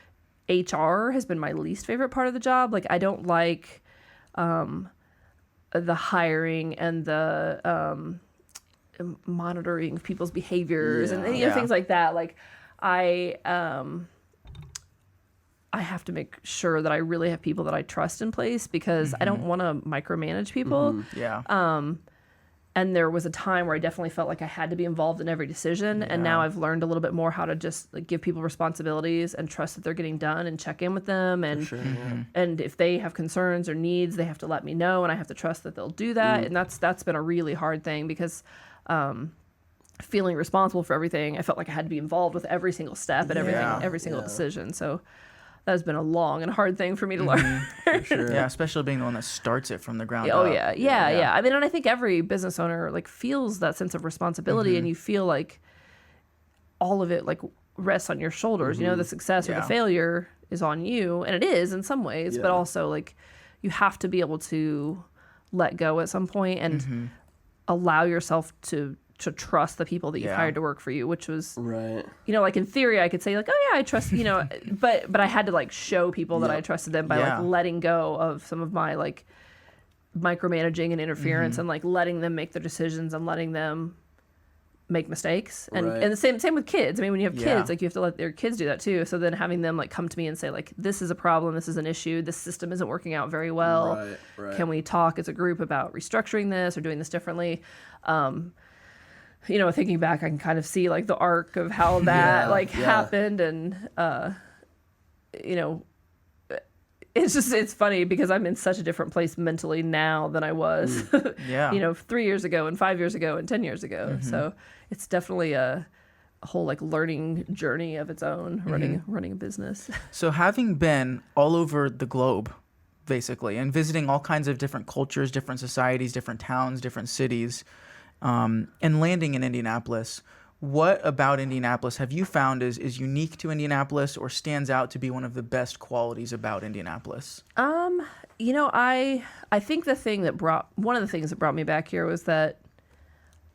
HR has been my least favorite part of the job. Like, I don't like the hiring and the monitoring of people's behaviors and things like that. Like, I have to make sure that I really have people that I trust in place because I don't want to micromanage people. And there was a time where I definitely felt like I had to be involved in every decision. And now I've learned a little bit more how to just like give people responsibilities and trust that they're getting done and check in with them. And and if they have concerns or needs, they have to let me know, and I have to trust that they'll do that. And that's been a really hard thing because feeling responsible for everything, I felt like I had to be involved with every single step and everything, every single decision. So that has been a long and hard thing for me to learn. Yeah, especially being the one that starts it from the ground up. Yeah. I mean, and I think every business owner like feels that sense of responsibility, and you feel like all of it like rests on your shoulders. The success or the failure is on you, and it is in some ways, but also like you have to be able to let go at some point and allow yourself to trust the people that you've hired to work for you, which was, like in theory, I could say like, oh yeah, I trust, but I had to like show people that I trusted them by like letting go of some of my like micromanaging and interference and like letting them make their decisions and letting them make mistakes. And the same with kids. I mean, when you have kids, like you have to let their kids do that too. So then having them like come to me and say like, this is a problem, this is an issue, this system isn't working out very well. Can we talk as a group about restructuring this or doing this differently? Thinking back, I can kind of see like the arc of how that happened, and it's funny because I'm in such a different place mentally now than I was, 3 years ago and 5 years ago and 10 years ago. So it's definitely a whole like learning journey of its own, running a business. So having been all over the globe, basically, and visiting all kinds of different cultures, different societies, different towns, different cities, and landing in Indianapolis, what about Indianapolis have you found is unique to Indianapolis or stands out to be one of the best qualities about Indianapolis? I think one of the things that brought me back here was that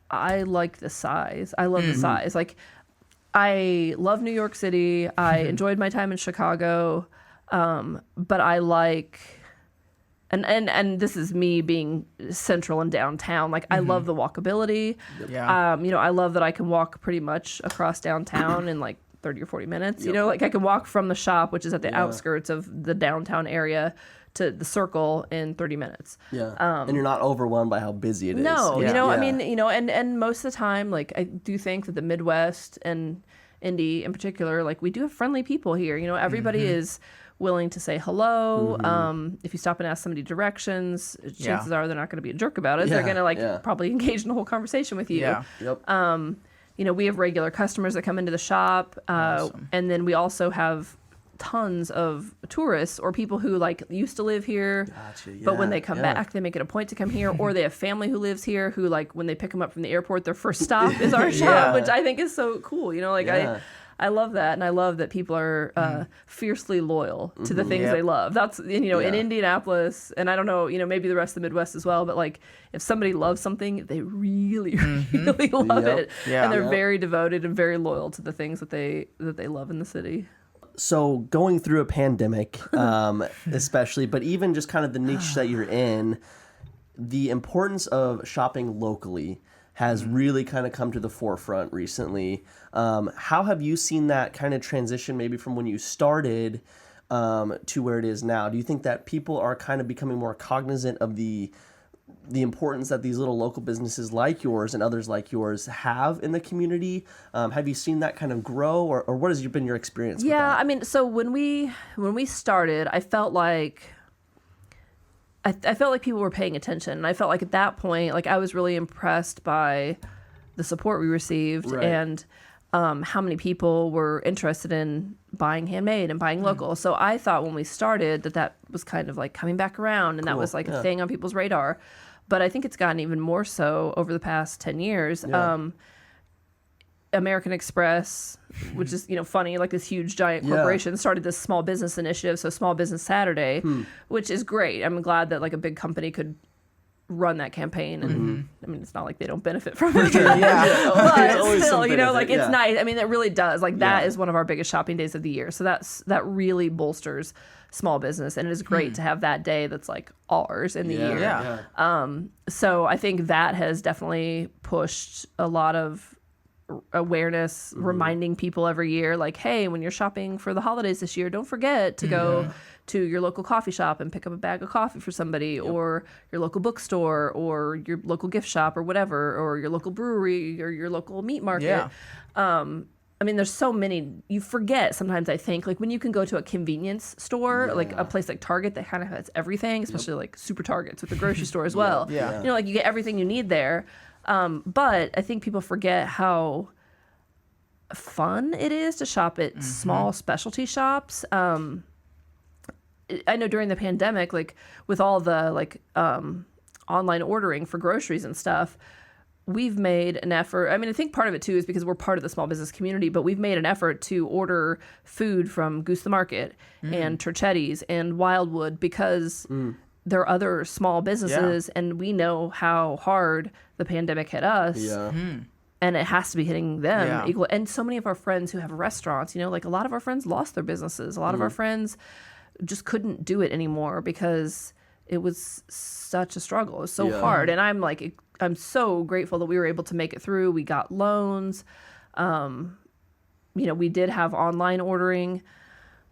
I like the size. I love the size. Like, I love New York City. I enjoyed my time in Chicago, but I like, and this is me being central and downtown. Like I love the walkability. Yeah. I love that I can walk pretty much across downtown in like 30 or 40 minutes. You know, like I can walk from the shop, which is at the outskirts of the downtown area, to the circle in 30 minutes. Yeah. And you're not overwhelmed by how busy it is. No, Yeah. I mean, and most of the time, like, I do think that the Midwest and Indy in particular, like, we do have friendly people here. You know, everybody is willing to say hello. If you stop and ask somebody directions, chances are they're not going to be a jerk about it. They're going to, probably engage in a whole conversation with you. Yeah. Yep. We have regular customers that come into the shop. Awesome. And then we also have tons of tourists or people who like used to live here, but when they come back, they make it a point to come here, or they have family who lives here who, like, when they pick them up from the airport, their first stop is our shop, which I think is so cool. You know, like I love that, and I love that people are fiercely loyal to the things they love. That's in Indianapolis, and I don't know, maybe the rest of the Midwest as well, but like if somebody loves something, they really, really love it, and they're very devoted and very loyal to the things that they love in the city. So going through a pandemic, especially, but even just kind of the niche that you're in, the importance of shopping locally has really kind of come to the forefront recently. How have you seen that kind of transition maybe from when you started to where it is now? Do you think that people are kind of becoming more cognizant of the importance that these little local businesses like yours and others like yours have in the community? Have you seen that kind of grow, or what has been your experience with that? I mean, so when we started, I felt like people were paying attention, and I felt like at that point, like I was really impressed by the support we received and how many people were interested in buying handmade and buying local. So I thought when we started that was kind of like coming back around, and that was like a thing on people's radar. But I think it's gotten even more so over the past 10 years. American Express, which is, funny, like this huge giant corporation started this small business initiative, so Small Business Saturday, which is great. I'm glad that like a big company could run that campaign, and I mean, it's not like they don't benefit from it, but still, like it's nice. I mean, it really does. Like that is one of our biggest shopping days of the year, so that really bolsters small business, and it is great to have that day that's like ours in the year. So I think that has definitely pushed a lot of awareness, reminding people every year, like, hey, when you're shopping for the holidays this year, don't forget to go to your local coffee shop and pick up a bag of coffee for somebody, or your local bookstore, or your local gift shop, or whatever, or your local brewery, or your local meat market. I mean, there's so many, you forget sometimes, I think, like when you can go to a convenience store, like a place like Target that kind of has everything, especially like super Targets with the grocery store as well. Like you get everything you need there. But I think people forget how fun it is to shop at small specialty shops. I know during the pandemic, like with all the like online ordering for groceries and stuff, we've made an effort. I mean, I think part of it too is because we're part of the small business community, but we've made an effort to order food from Goose the Market and Torchetti's and Wildwood, because there are other small businesses, and we know how hard the pandemic hit us. And it has to be hitting them equal. And so many of our friends who have restaurants, like a lot of our friends lost their businesses. A lot of our friends just couldn't do it anymore because it was such a struggle. It was so hard. And I'm so grateful that we were able to make it through. We got loans. We did have online ordering,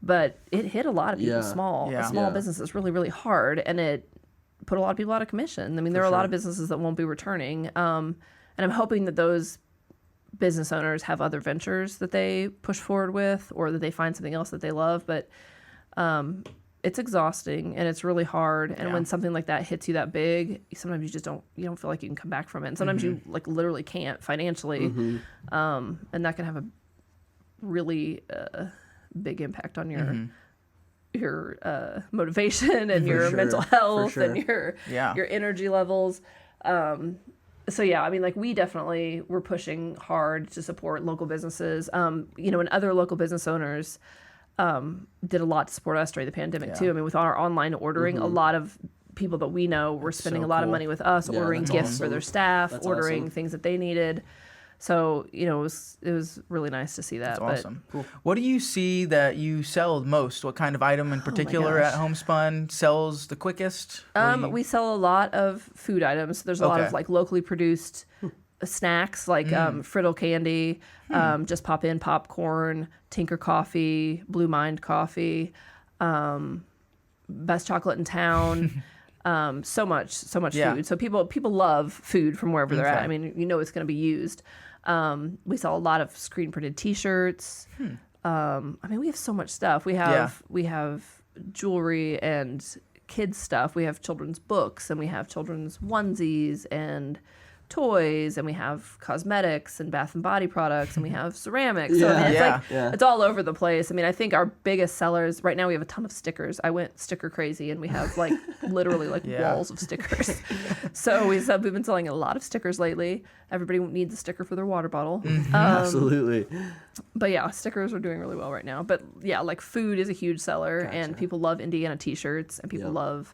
but it hit a lot of people small businesses really, really hard. And it put a lot of people out of commission. I mean, there are a lot of businesses that won't be returning. And I'm hoping that those business owners have other ventures that they push forward with, or that they find something else that they love. But it's exhausting, and it's really hard. And when something like that hits you that big, sometimes you just don't feel like you can come back from it. And sometimes you like literally can't financially. And that can have a really big impact on your motivation and your mental health and your energy levels. So I mean, like we definitely were pushing hard to support local businesses. And other local business owners did a lot to support us during the pandemic too. I mean, with our online ordering, a lot of people that we know were spending a lot of money with us, ordering gifts for their staff, ordering things that they needed. So, it was really nice to see that. That's awesome. Cool. What do you see that you sell most? What kind of item in particular at Homespun sells the quickest? We sell a lot of food items. There's a lot of like locally produced snacks like Friddle candy, Just Pop In popcorn, Tinker coffee, Blue Mind coffee, best chocolate in town. So much food. So people love food from wherever they're at. I mean, it's going to be used. We sell a lot of screen printed T-shirts. I mean, we have so much stuff. We have jewelry and kids stuff. We have children's books, and we have children's onesies and toys, and we have cosmetics and bath and body products, and we have ceramics. So I mean, it's all over the place. I mean, I think our biggest sellers right now, we have a ton of stickers. I went sticker crazy, and we have like literally like walls of stickers. So we've been selling a lot of stickers lately. Everybody needs a sticker for their water bottle. Absolutely. But yeah, stickers are doing really well right now. But yeah, like food is a huge seller, and people love Indiana t-shirts, and people love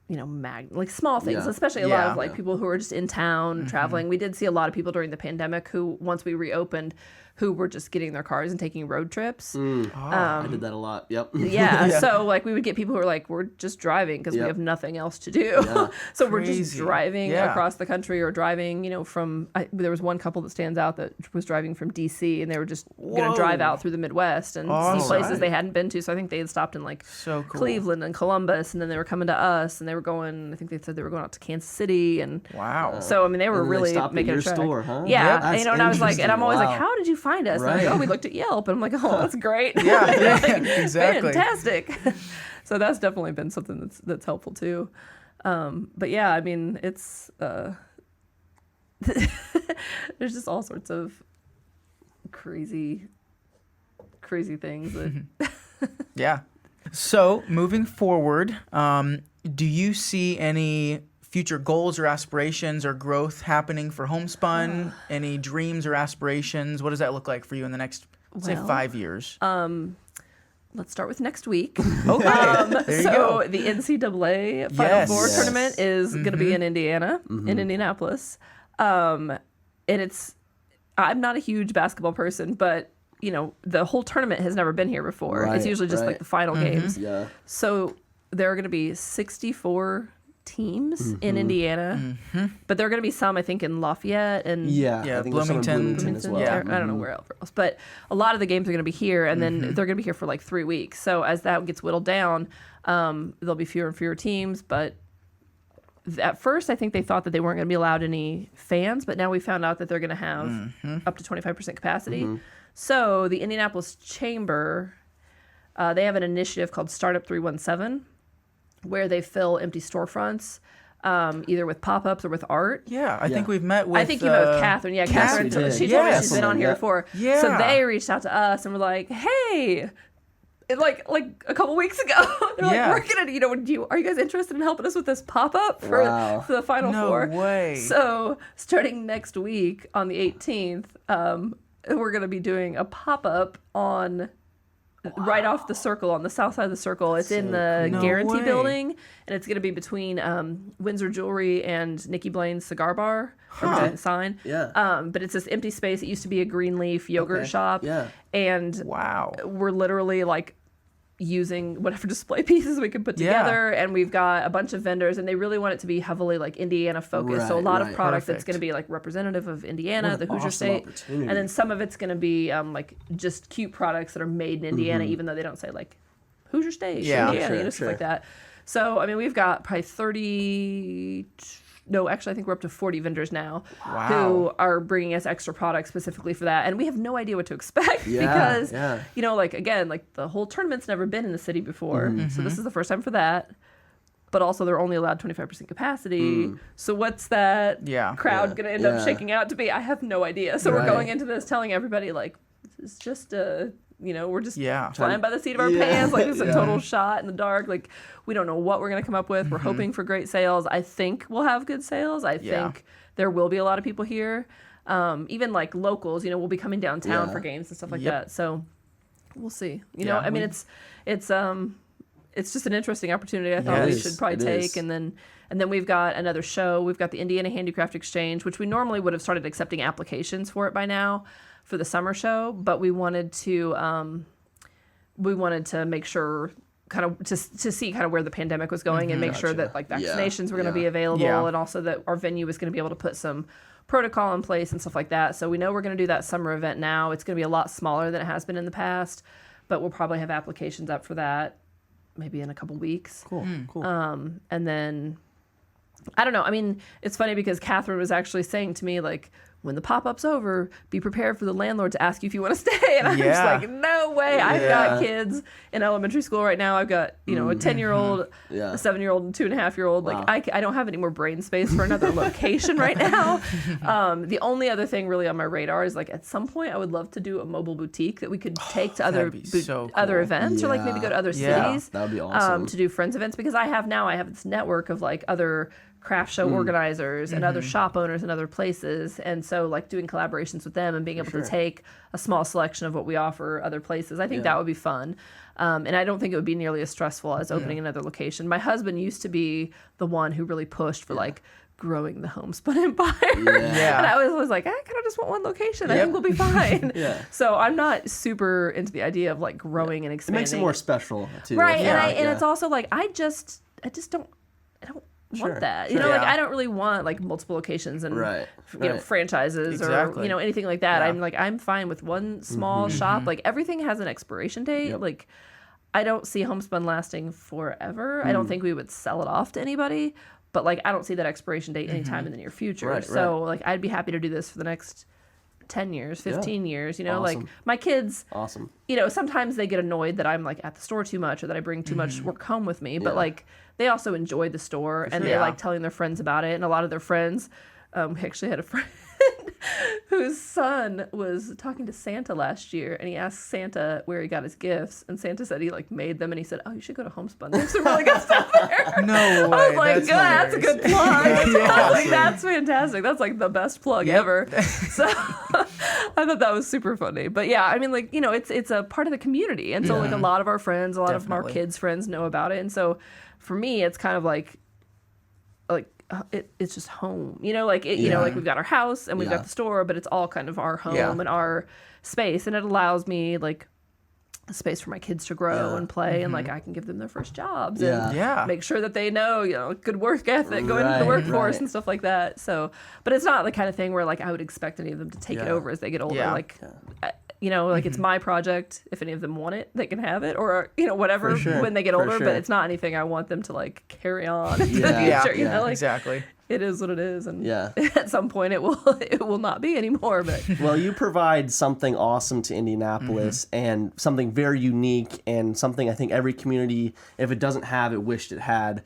like small things, especially a lot of like people who are just in town traveling. We did see a lot of people during the pandemic who, once we reopened, who were just getting their cars and taking road trips. I did that a lot. Yep. Yeah. So like we would get people who are like, we're just driving because we have nothing else to do. So we're just driving across the country, or driving, there was one couple that stands out that was driving from DC, and they were just going to drive out through the Midwest and see places they hadn't been to. So I think they had stopped in like Cleveland and Columbus, and then they were coming to us, and they were going, I think they said they were going out to Kansas City. And so, I mean, they were really making a trek. Store, huh? Yeah. And I was like, and I'm always like, how did you find us? Right. Like, oh, we looked at Yelp, and I'm like, oh, that's great. Exactly. Fantastic. So that's definitely been something that's helpful too. But yeah, I mean, it's there's just all sorts of crazy things that So moving forward, do you see any future goals or aspirations or growth happening for Homespun? Any dreams or aspirations? What does that look like for you in the next, say, 5 years? Let's start with next week. Okay. There you go. The NCAA Final Four tournament is going to be in Indiana, in Indianapolis. And I'm not a huge basketball person, but the whole tournament has never been here before. Right, it's usually just like the final games. Yeah. So there are going to be 64 teams in Indiana, but there are going to be some, I think, in Lafayette and I think there's some in Bloomington as well. I don't know where else, but a lot of the games are going to be here, and then they're going to be here for like 3 weeks. So as that gets whittled down, there'll be fewer and fewer teams. But at first, I think they thought that they weren't going to be allowed any fans, but now we found out that they're going to have up to 25% capacity. So the Indianapolis Chamber, they have an initiative called Startup 317, where they fill empty storefronts, either with pop-ups or with art. Yeah, I think we've met with... I think you met with Catherine. Yeah, Catherine. She told me she's been on here before. Yeah. So they reached out to us and were like, hey... Like a couple weeks ago, they're like, we're gonna, are you guys interested in helping us with this pop-up for the Final Four? No way. So starting next week on the 18th, we're gonna be doing a pop-up on right off the circle, on the south side of the circle. It's in the Guarantee Building, and it's gonna be between Windsor Jewelry and Nikki Blaine's Cigar Bar. Sign. Yeah. But it's this empty space. It used to be a Greenleaf yogurt shop. Yeah. And we're literally like using whatever display pieces we can put together, and we've got a bunch of vendors, and they really want it to be heavily like Indiana focused. So a lot of product that's going to be like representative of Indiana, the Hoosier State, and then some of it's going to be like just cute products that are made in Indiana, even though they don't say like Hoosier State, Indiana, stuff like that. So I mean, we've got probably 30. No, actually, I think we're up to 40 vendors now who are bringing us extra products specifically for that. And we have no idea what to expect because, like, again, like the whole tournament's never been in the city before. So this is the first time for that. But also they're only allowed 25% capacity. So what's that crowd going to end up shaking out to be? I have no idea. So we're going into this telling everybody, like, this is just a... we're just flying by the seat of our pants. Like, it's a total shot in the dark. Like, we don't know what we're going to come up with. We're hoping for great sales. I think we'll have good sales. I think there will be a lot of people here. Even, like, locals, we'll be coming downtown for games and stuff like that. So we'll see. I mean, it's just an interesting opportunity. I thought we Yes, should probably it take, is. and then we've got another show. We've got the Indiana Handicraft Exchange, which we normally would have started accepting applications for it by now for the summer show, but we wanted to make sure kind of to see kind of where the pandemic was going and make sure that like vaccinations were going to be available, and also that our venue was going to be able to put some protocol in place and stuff like that. So we know we're going to do that summer event now. It's going to be a lot smaller than it has been in the past, but we'll probably have applications up for that maybe in a couple weeks. Cool. And then I don't know. I mean, it's funny because Catherine was actually saying to me, like, when the pop-up's over, be prepared for the landlord to ask you if you want to stay. And I'm just like, no way. I've got kids in elementary school right now. I've got, a 10-year-old, a 7-year-old, and 2.5-year-old. Like, I don't have any more brain space for another location right now. The only other thing really on my radar is, like, at some point I would love to do a mobile boutique that we could take to other other events or, like, maybe go to other cities. That would be awesome. To do friends events, because I have this network of, like, other craft show organizers and other shop owners in other places, and so like doing collaborations with them and being able to take a small selection of what we offer other places, I think that would be fun, and I don't think it would be nearly as stressful as opening another location. My husband used to be the one who really pushed for like growing the Homespun empire, and I was like, I kind of just want one location. I think we'll be fine. So I'm not super into the idea of like growing and It expanding. makes it more special too. Right, and it's also like I just don't want that. Like I don't really want like multiple locations and franchises or anything like that. I'm fine with one small shop. Like everything has an expiration date. Like I don't see Homespun lasting forever. I don't think we would sell it off to anybody, but like I don't see that expiration date anytime in the near future. So like I'd be happy to do this for the next 10 years, 15 years, like my kids, sometimes they get annoyed that I'm like at the store too much or that I bring too much work home with me, but like they also enjoy the store and they like telling their friends about it. And a lot of their friends, we actually had a friend whose son was talking to Santa last year, and he asked Santa where he got his gifts, and Santa said he like made them, and he said, "Oh, you should go to Homespun. There's some really good stuff there." No way. I was like, that's a good plug. I was like, that's fantastic. That's like the best plug ever. So I thought that was super funny. But yeah, I mean, like, it's a part of the community, and so like a lot of our friends, a lot of our kids' friends know about it, and so for me, it's kind of like it's just home, like we've got our house and we've got the store, but it's all kind of our home and our space, and it allows me like a space for my kids to grow and play, and like I can give them their first jobs and make sure that they know, good work ethic, going into the workforce and stuff like that. So, but it's not the kind of thing where like I would expect any of them to take it over as they get older. Like, it's my project. If any of them want it, they can have it, or whatever when they get older. But it's not anything I want them to like carry on into the future. Exactly. It is what it is, and at some point it will not be anymore. But well, you provide something awesome to Indianapolis and something very unique, and something I think every community, if it doesn't have it, wished it had.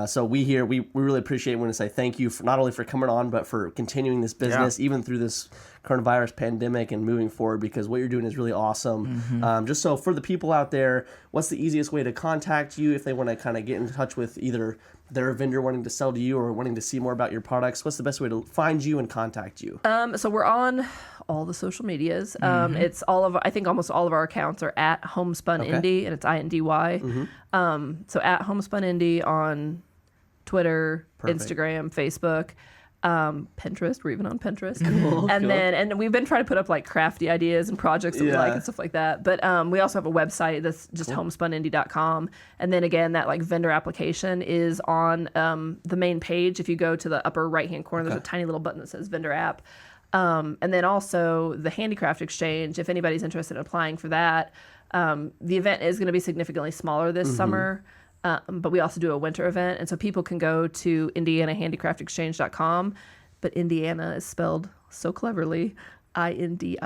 So we really appreciate it. Want to say thank you for not only for coming on, but for continuing this business even through this coronavirus pandemic and moving forward, because what you're doing is really awesome. Just so for the people out there, what's the easiest way to contact you if they want to kind of get in touch with either their vendor wanting to sell to you or wanting to see more about your products? What's the best way to find you and contact you? So we're on all the social medias. It's I think almost all of our accounts are at Homespun Indy, and it's INDY. So at Homespun Indy on Twitter, Instagram, Facebook. Pinterest, we're even on Pinterest. And we've been trying to put up like crafty ideas and projects that we like and stuff like that. But we also have a website that's just homespunindy.com. And then again, that like vendor application is on the main page. If you go to the upper right hand corner, there's a tiny little button that says vendor app. And then also the Handicraft Exchange, if anybody's interested in applying for that. The event is going to be significantly smaller this summer. But we also do a winter event, and so people can go to IndianaHandicraftExchange.com, but Indiana is spelled so cleverly, INDIE.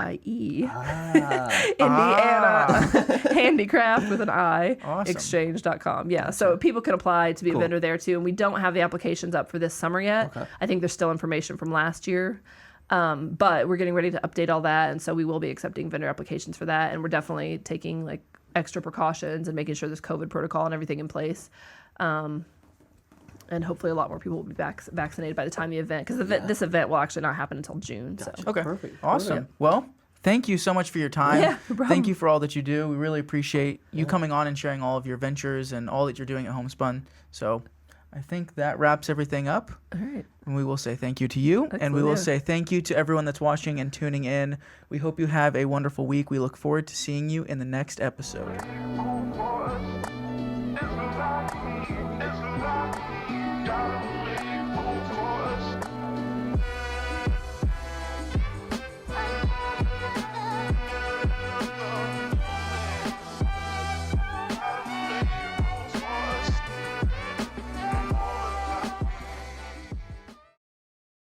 Indiana Handicraft with an I, exchange.com. Yeah, so people can apply to be a vendor there too, and we don't have the applications up for this summer yet. I think there's still information from last year. But we're getting ready to update all that, and so we will be accepting vendor applications for that, and we're definitely taking like extra precautions and making sure there's COVID protocol and everything in place. And hopefully a lot more people will be vaccinated by the time the event, because this event will actually not happen until June. So. Okay, Perfect. Awesome. Well, Thank you so much for your time. Yeah, no problem. Thank you for all that you do. We really appreciate you coming on and sharing all of your ventures and all that you're doing at Homespun. So I think that wraps everything up. All right. And we will say thank you to you. And we will say thank you to everyone that's watching and tuning in. We hope you have a wonderful week. We look forward to seeing you in the next episode.